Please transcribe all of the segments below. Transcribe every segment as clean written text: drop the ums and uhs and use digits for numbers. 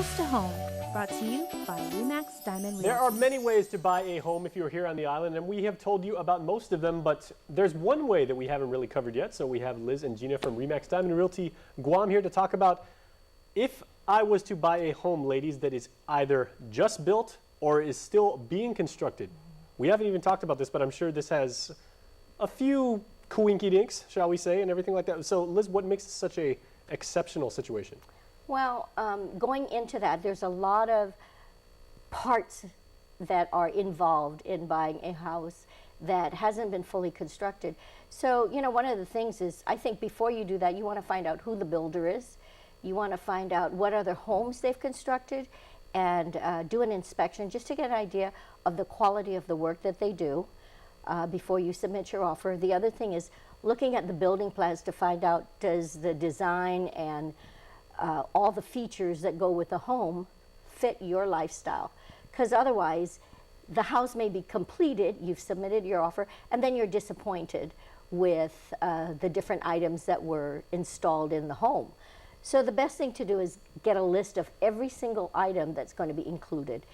House to Home, brought to you by RE/MAX Diamond Realty. There are many ways to buy a home if you're here on the island, and we have told you about most of them, but there's one way that we haven't really covered yet. So we have Liz and Gina from RE/MAX Diamond Realty Guam here to talk about if I was to buy a home, ladies, that is either just built or is still being constructed. We haven't even talked about this, but I'm sure this has a few coinky dinks, shall we say, and everything like that. So Liz, what makes this such a exceptional situation? Well, going into that, there's a lot of parts that are involved in buying a house that hasn't been fully constructed. So, you know, one of the things is, I think before you do that, you want to find out who the builder is. You want to find out what other homes they've constructed and do an inspection just to get an idea of the quality of the work that they do before you submit your offer. The other thing is looking at the building plans to find out, does the design and all the features that go with the home fit your lifestyle? Because otherwise, the house may be completed, you've submitted your offer, and then you're disappointed with the different items that were installed in the home. So the best thing to do is get a list of every single item that's going to be included,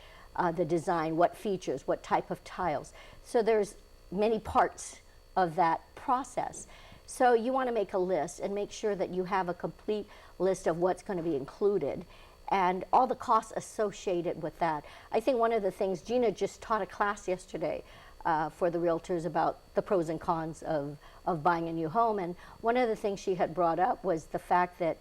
the design, what features, what type of tiles. So there's many parts of that process. So you want to make a list and make sure that you have a complete list of what's going to be included and all the costs associated with that. I think one of the things, Gina just taught a class yesterday for the realtors about the pros and cons of buying a new home, and one of the things she had brought up was the fact that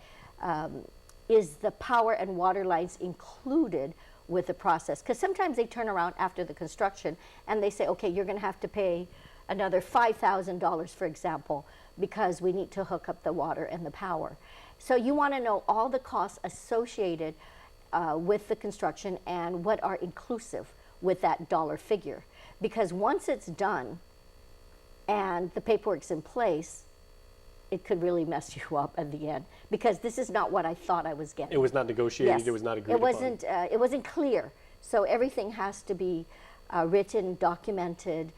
is the power and water lines included with the process? Because sometimes they turn around after the construction and they say, okay, you're going to have to pay another $5,000, for example, because we need to hook up the water and the power. So you want to know all the costs associated with the construction and what are inclusive with that dollar figure. Because once it's done and the paperwork's in place, it could really mess you up at the end, because this is not what I thought I was getting. It was not negotiated, yes. It was not agreed upon. It wasn't clear. So everything has to be written, documented,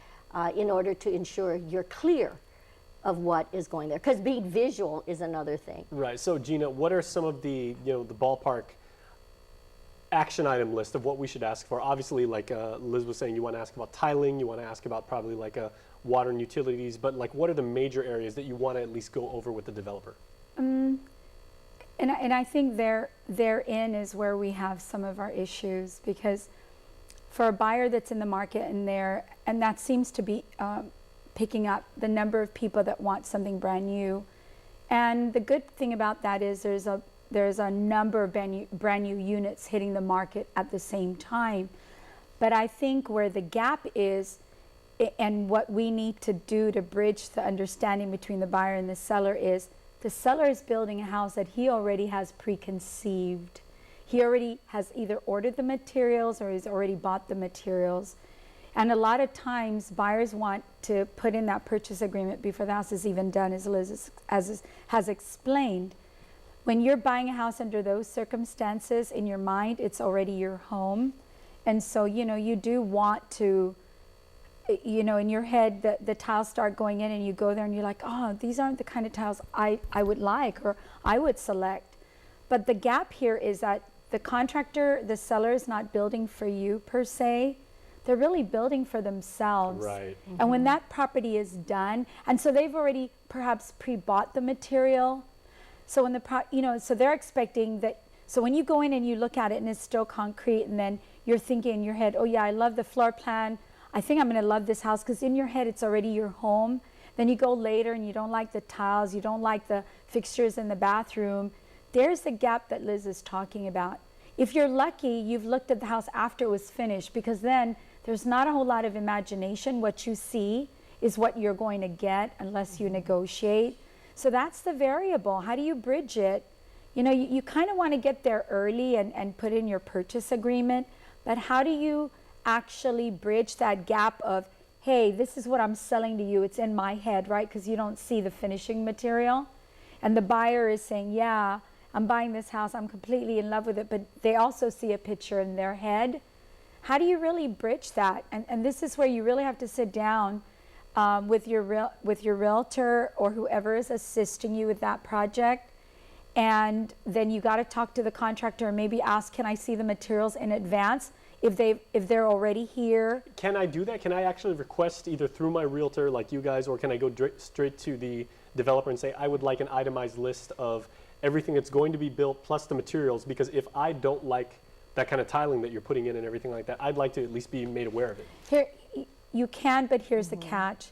in order to ensure you're clear of what is going there. Because being visual is another thing. Right. So Gina, what are some of the, the ballpark action item list of what we should ask for? Obviously, like Liz was saying, you want to ask about tiling, you want to ask about probably like water and utilities, but like what are the major areas that you want to at least go over with the developer? And I think therein is where we have some of our issues, because for a buyer that's in the market and that seems to be picking up the number of people that want something brand new. And the good thing about that is there's a number of brand new units hitting the market at the same time. But I think where the gap is, and what we need to do to bridge the understanding between the buyer and the seller is building a house that he already has preconceived. He already has either ordered the materials or he's already bought the materials. And a lot of times buyers want to put in that purchase agreement before the house is even done, as Liz has explained. When you're buying a house under those circumstances, in your mind, it's already your home. And so, you do want to, in your head, the tiles start going in and you go there and you're like, oh, these aren't the kind of tiles I would like or I would select. But the gap here is that the contractor, the seller, is not building for you per se. They're really building for themselves. Right. Mm-hmm. And when that property is done, and so they've already perhaps pre-bought the material. So when so they're expecting that. So when you go in and you look at it and it's still concrete, and then you're thinking in your head, oh yeah, I love the floor plan. I think I'm going to love this house, because in your head it's already your home. Then you go later and you don't like the tiles, you don't like the fixtures in the bathroom. There's the gap that Liz is talking about. If you're lucky, you've looked at the house after it was finished, because then there's not a whole lot of imagination. What you see is what you're going to get unless you negotiate. So that's the variable. How do you bridge it? You kind of want to get there early and put in your purchase agreement, but how do you actually bridge that gap of, hey, this is what I'm selling to you, it's in my head, right? Because you don't see the finishing material. And the buyer is saying, yeah, I'm buying this house, I'm completely in love with it, but they also see a picture in their head. How do you really bridge that? And this is where you really have to sit down with your realtor or whoever is assisting you with that project and then you got to talk to the contractor and maybe ask, can I see the materials in advance if they're already here? Can I do that? Can I actually request either through my realtor like you guys, or can I go straight to the developer and say, I would like an itemized list of everything that's going to be built plus the materials? Because if I don't like that kind of tiling that you're putting in and everything like that, I'd like to at least be made aware of it. Here, you can, but here's the catch.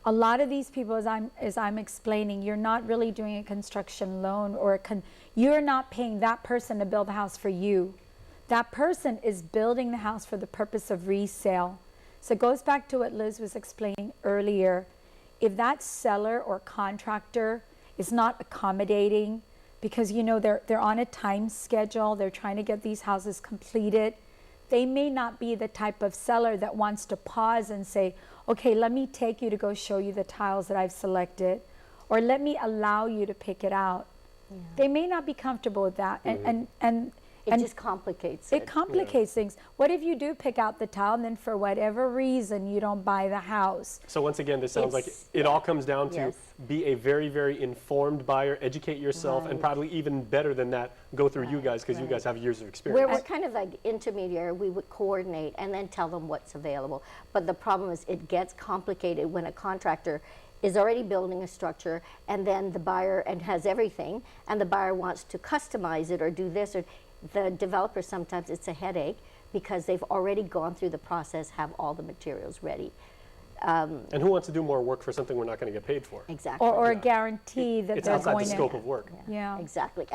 A lot of these people, as I'm explaining, you're not really doing a construction loan, or you're not paying that person to build the house for you. That person is building the house for the purpose of resale. So it goes back to what Liz was explaining earlier. If that seller or contractor is not accommodating, because you know they're on a time schedule, they're trying to get these houses completed, they may not be the type of seller that wants to pause and say, okay, let me take you to go show you the tiles that I've selected, or let me allow you to pick it out. They may not be comfortable with that, and It just complicates it. it complicates things. What if you do pick out the tile and then for whatever reason you don't buy the house? So once again, this sounds like It's- it all comes down to Yes. be a very, very informed buyer, educate yourself, and Right. probably even better than that, go through you guys, because you guys have years of experience. We're kind of like intermediary. We would coordinate and then tell them what's available. But the problem is it gets complicated when a contractor is already building a structure and then the buyer and has everything, and the buyer wants to customize it or do this, or the developer, sometimes it's a headache because they've already gone through the process, have all the materials ready. And who wants to do more work for something we're not going to get paid for? Exactly. Or a guarantee that It's they're outside going the to. scope of work. Yeah. Exactly.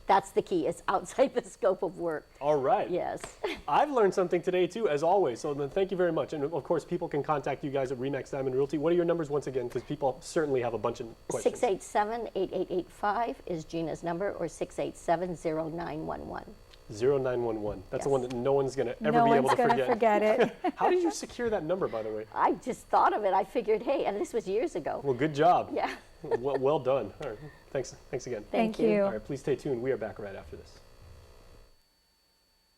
That's the key. It's outside the scope of work. All right. Yes. I've learned something today too, as always. So then thank you very much. And of course, people can contact you guys at Remax Diamond Realty. What are your numbers once again? Because people certainly have a bunch of questions. 687-8885 is Gina's number, or 687-0911. 0911. That's the one Yes. that no one's going to ever No be able one's to going to forget. forget it. How did you secure that number, by the way? I just thought of it. I figured, hey, and this was years ago. Well, good job. Yeah. Well done. All right. Thanks again. Thank you. you. All right, please stay tuned. We are back right after this.